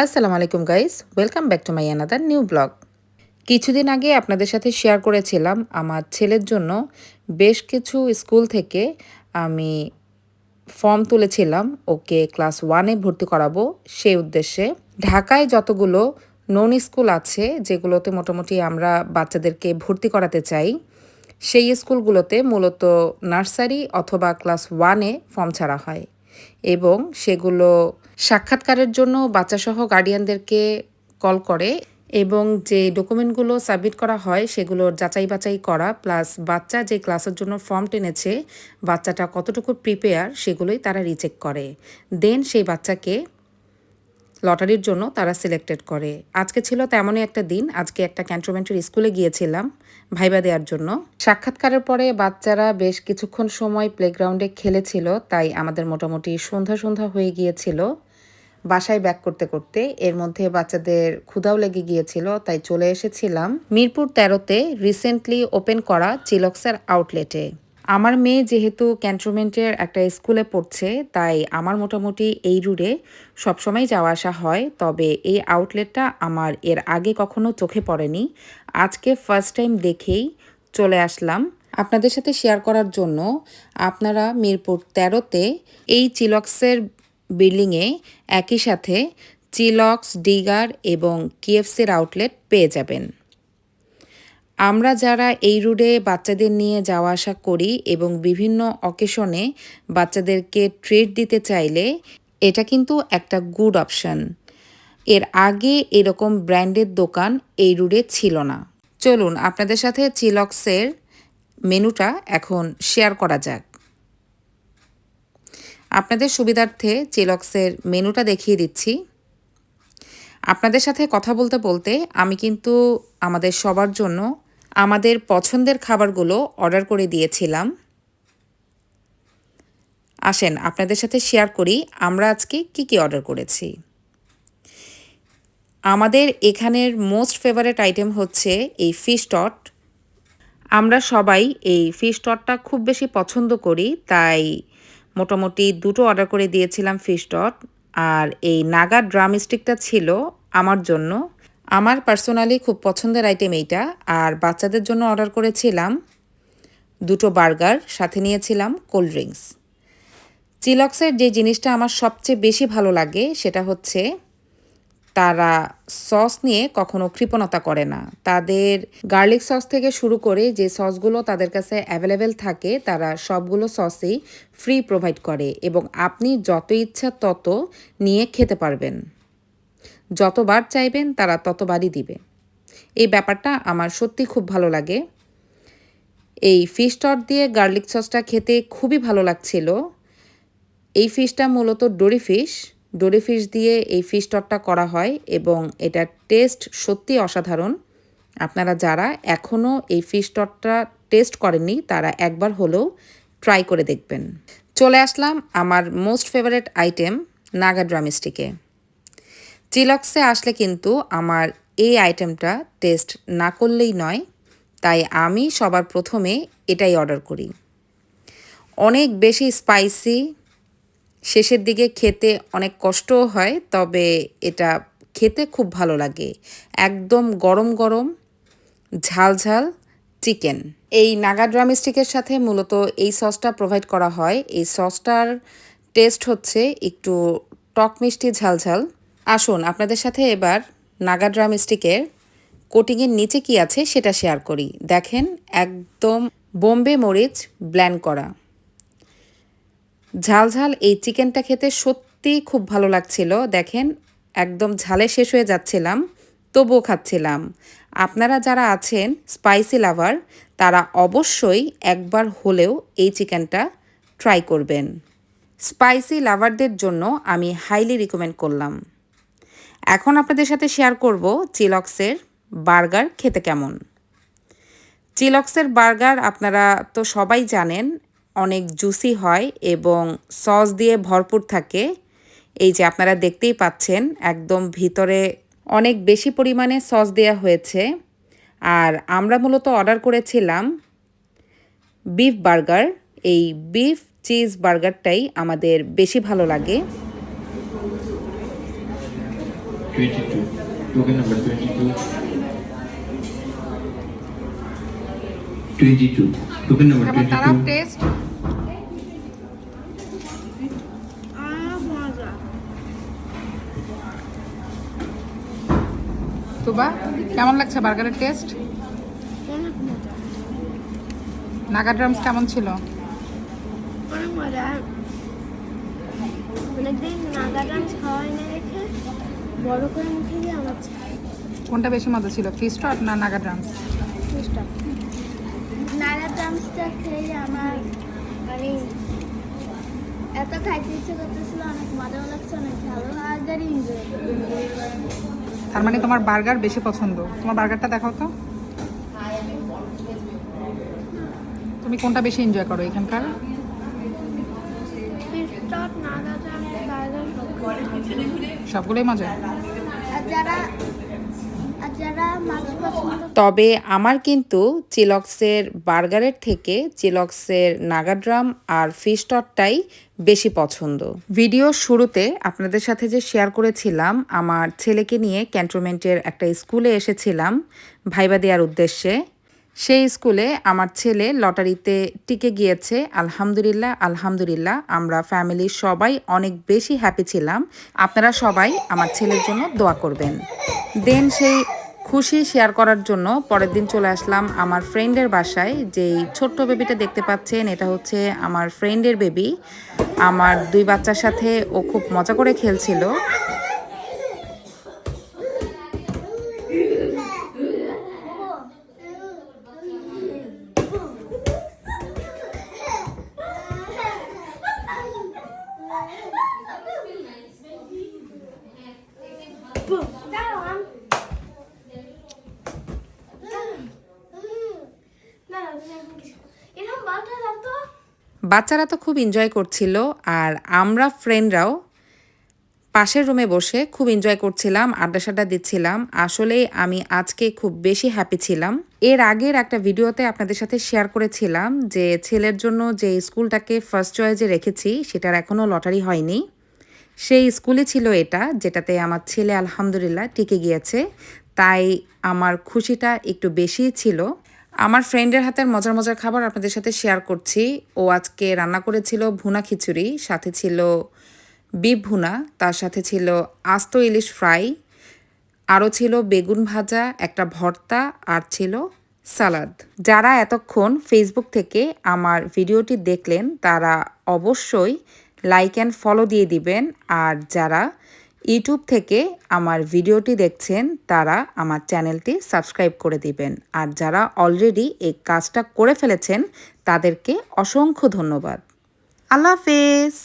আসসালামু আলাইকুম guys, welcome back to my another new blog. কিছুদিন আগে আপনাদের সাথে শেয়ার করেছিলাম আমার ছেলের জন্য বেশ কিছু স্কুল থেকে আমি ফর্ম তুলেছিলাম ওকে ক্লাস 1-এ ভর্তি করাবো সেই উদ্দেশ্যে। ঢাকায় যতগুলো নন স্কুল আছে যেগুলোতে মোটামুটি আমরা বাচ্চাদেরকে ভর্তি করাতে চাই, সেই স্কুলগুলোতে মূলত নার্সারি অথবা ক্লাস 1-এ ফর্ম ছাড়া হয় এবং সেগুলো সাক্ষাৎকারের জন্য বাচ্চাসহ গার্ডিয়ানদেরকে কল করে এবং যে ডকুমেন্টগুলো সাবমিট করা হয় সেগুলোর যাচাই বাছাই করা প্লাস বাচ্চা যে ক্লাসের জন্য ফর্ম টেনেছে বাচ্চাটা কতটুকু প্রিপেয়ার সেগুলোই তারা রিচেক করে। দেন সেই বাচ্চাকে লটারির জন্য তারা সিলেক্টেড করে। আজকে ছিল তেমনই একটা দিন। আজকে একটা ক্যান্টনমেন্টের স্কুলে গিয়েছিলাম ভাইবা দেওয়ার জন্য। সাক্ষাৎকারের পরে বাচ্চারা বেশ কিছুক্ষণ সময় প্লেগ্রাউন্ডে খেলেছিল, তাই আমাদের মোটামুটি সন্ধ্যা সন্ধ্যা হয়ে গিয়েছিল বাসায় ব্যাক করতে করতে। এর মধ্যে বাচ্চাদের ক্ষুধাও লেগে গিয়েছিল, তাই চলে এসেছিলাম মিরপুর 13-তে রিসেন্টলি ওপেন করা চিলক্সের আউটলেটে। আমার মেয়ে যেহেতু ক্যান্টনমেন্টের একটা স্কুলে পড়ছে, তাই আমার মোটামুটি এই রুটে সবসময় যাওয়া আসা হয়, তবে এই আউটলেটটা আমার এর আগে কখনো চোখে পড়েনি। আজকে ফার্স্ট টাইম দেখেই চলে আসলাম আপনাদের সাথে শেয়ার করার জন্য। আপনারা মিরপুর 13-তে এই চিলক্সের বিল্ডিংয়ে একই সাথে চিলক্স, ডিগার এবং কেএফসির আউটলেট পেয়ে যাবেন। আমরা যারা এই রুটে বাচ্চাদের নিয়ে যাওয়া আসা করি এবং বিভিন্ন অকেশনে বাচ্চাদেরকে ট্রিট দিতে চাইলে এটা কিন্তু একটা গুড অপশন। এর আগে এরকম ব্র্যান্ডের দোকান এই রুটে ছিল না। চলুন আপনাদের সাথে চিলক্সের মেনুটা এখন শেয়ার করা যাক। আপনাদের সুবিধার্থে চিলক্সের মেনুটা দেখিয়ে দিচ্ছি। আপনাদের সাথে কথা বলতে বলতে আমি কিন্তু আমাদের সবার জন্য আমাদের পছন্দের খাবারগুলো অর্ডার করে দিয়েছিলাম। আসেন আপনাদের সাথে শেয়ার করি আমরা আজকে কি অর্ডার করেছি। আমাদের এখানের মোস্ট ফেভারিট আইটেম হচ্ছে এই ফিশ টট। আমরা সবাই এই ফিশ টটটা খুব বেশি পছন্দ করি, তাই মোটামুটি 2টো অর্ডার করে দিয়েছিলাম ফিশ টট। আর এই নাগা ড্রাম স্টিকটা ছিল আমার জন্য। আমার পার্সোনালি খুব পছন্দের আইটেম এইটা। আর বাচ্চাদের জন্য অর্ডার করেছিলাম 2টো বার্গার, সাথে নিয়েছিলাম কোল্ড ড্রিঙ্কস। চিলক্সের যে জিনিসটা আমার সবচেয়ে বেশি ভালো লাগে সেটা হচ্ছে তারা সস নিয়ে কখনো কৃপণতা করে না। তাদের গার্লিক সস থেকে শুরু করে যে সসগুলো তাদের কাছে অ্যাভেলেবেল থাকে তারা সবগুলো সসই ফ্রি প্রোভাইড করে এবং আপনি যত ইচ্ছা তত নিয়ে খেতে পারবেন। যতবার চাইবেন তারা ততবারই দিবে। এই ব্যাপারটা আমার সত্যি খুব ভালো লাগে। এই ফিশ টট দিয়ে গার্লিক সসটা খেতে খুবই ভালো লাগছিল। এই ফিশটা মূলত ডোরি ফিশ দিয়ে এই ফিশ টটটা করা হয় এবং এটার টেস্ট সত্যি অসাধারণ। আপনারা যারা এখনও এই ফিশ টটটা টেস্ট করেননি তারা একবার হলেও ট্রাই করে দেখবেন। চলে আসলাম আমার মোস্ট ফেভারিট আইটেম নাগা ড্রামস্টিকে। চিলক্সে আসলে কিন্তু আমার এই আইটেমটা টেস্ট না করলেই নয়, তাই আমি সবার প্রথমে এটাই অর্ডার করি। অনেক বেশি স্পাইসি, শেষের দিকে খেতে অনেক কষ্টও হয়, তবে এটা খেতে খুব ভালো লাগে। একদম গরম গরম ঝাল ঝাল চিকেন। এই নাগা ড্রামস্টিকের সাথে মূলত এই সসটা প্রোভাইড করা হয়। এই সসটার টেস্ট হচ্ছে একটু টক মিষ্টি ঝাল ঝাল। আসুন আপনাদের সাথে এবার নাগা ড্রামস্টিকের কোটিংয়ের নিচে কি আছে সেটা শেয়ার করি। দেখেন একদম বোম্বে মরিচ ব্ল্যান্ড করা ঝাল ঝাল এই চিকেনটা খেতে সত্যি খুব ভালো লাগছিল। দেখেন একদম ঝালে শেষ হয়ে যাচ্ছিলাম, তবুও খাচ্ছিলাম। আপনারা যারা আছেন স্পাইসি লাভার তারা অবশ্যই একবার হলেও এই চিকেনটা ট্রাই করবেন। স্পাইসি লাভারদের জন্য আমি হাইলি রিকমেন্ড করলাম। এখন আপনাদের সাথে শেয়ার করব চিলক্সের বার্গার খেতে কেমন। চিলক্সের বার্গার আপনারা তো সবাই জানেন অনেক জুসি হয় এবং সস দিয়ে ভরপুর থাকে। এই যে আপনারা দেখতেই পাচ্ছেন একদম ভিতরে অনেক বেশি পরিমাণে সস দেওয়া হয়েছে। আর আমরা মূলত অর্ডার করেছিলাম বিফ বার্গার। এই বিফ চিজ বার্গারটাই আমাদের বেশি ভালো লাগে। 22. Token number 22. 22. Token number 22. Test তুবা কেমন লাগছে বার্গারের টেস্ট? অনেক মজা, নাগা ড্রামস কেমন ছিল? অনেক মজা। অনেকদিন নাগা ডান্স খাওয়াই না রেখে বড় করে মুখে দিয়ে আমার কোনটা বেশি মজা ছিল, ফিস্টট না নাগা ড্রামস? চেষ্টা। নাগা ডান্সটা খেয়ে আমার মানে এত খাইতে ইচ্ছে করতেছিল, অনেক মজাও লাগছে, অনেক ভালো বার্গারই এনজয়। তার মানে তোমার বার্গার বেশি পছন্দ। তোমার বার্গারটা দেখাও তো, তুমি কোনটা বেশি এনজয় করো এখানকার? ফিস্টট, নাগা ডান্স, বার্গার সবগুলোই মজা। আর যারা মাছ পছন্দ তবে আমার কিন্তু চিলক্সের বার্গারের থেকে চিলক্সের নাগাড্রাম আর ফিশটটটাই বেশি পছন্দ। ভিডিও শুরুতে আপনাদের সাথে যে শেয়ার করেছিলাম আমার ছেলেকে নিয়ে ক্যান্টনমেন্টের একটা স্কুলে এসেছিলাম ভাইবা দেওয়ার উদ্দেশ্যে, সেই স্কুলে আমার ছেলে লটারিতে টিকে গিয়েছে। আলহামদুলিল্লাহ আলহামদুলিল্লাহ, আমরা ফ্যামিলির সবাই অনেক বেশি হ্যাপি ছিলাম। আপনারা সবাই আমার ছেলের জন্য দোয়া করবেন। দেন সেই খুশি শেয়ার করার জন্য পরের দিন চলে আসলাম আমার ফ্রেন্ডের বাসায়। যেই ছোট্ট বেবিটা দেখতে পাচ্ছেন এটা হচ্ছে আমার ফ্রেন্ডের বেবি। আমার দুই বাচ্চার সাথে ও খুব মজা করে খেলছিল। বাচ্চারা তো খুব এনজয় করছিল, আর আমরা ফ্রেন্ডরাও পাশের রুমে বসে খুব এনজয় করছিলাম, আড্ডা সাড্ডা দিচ্ছিলাম। আসলে আমি আজকে খুব বেশি হ্যাপি ছিলাম। এর আগের একটা ভিডিওতে আপনাদের সাথে শেয়ার করেছিলাম যে ছেলের জন্য যে স্কুলটাকে ফার্স্ট চয়েসে রেখেছি সেটার এখনও লটারি হয়নি। সেই স্কুলই ছিল এটা, যেটাতে আমার ছেলে আলহামদুলিল্লাহ টিকে গিয়েছে। তাই আমার খুশিটা একটু বেশিই ছিল। আমার ফ্রেন্ডের হাতের মজার মজার খাবার আপনাদের সাথে শেয়ার করছি। ও আজকে রান্না করেছিল ভুনা খিচুড়ি, সাথে ছিল বিফ ভুনা, তার সাথে ছিল আস্ত ইলিশ ফ্রাই, আরও ছিল বেগুন ভাজা, একটা ভর্তা, আর ছিল সালাদ। যারা এতক্ষণ ফেসবুক থেকে আমার ভিডিওটি দেখলেন তারা অবশ্যই লাইক অ্যান্ড ফলো দিয়ে দিবেন, আর যারা ইউটিউব থেকে আমার ভিডিওটি দেখছেন তারা আমার চ্যানেলটি সাবস্ক্রাইব করে দিবেন। আর যারা অলরেডি এই কাজটা করে ফেলেছেন তাদেরকে অসংখ্য ধন্যবাদ। আল্লাহ হাফেজ।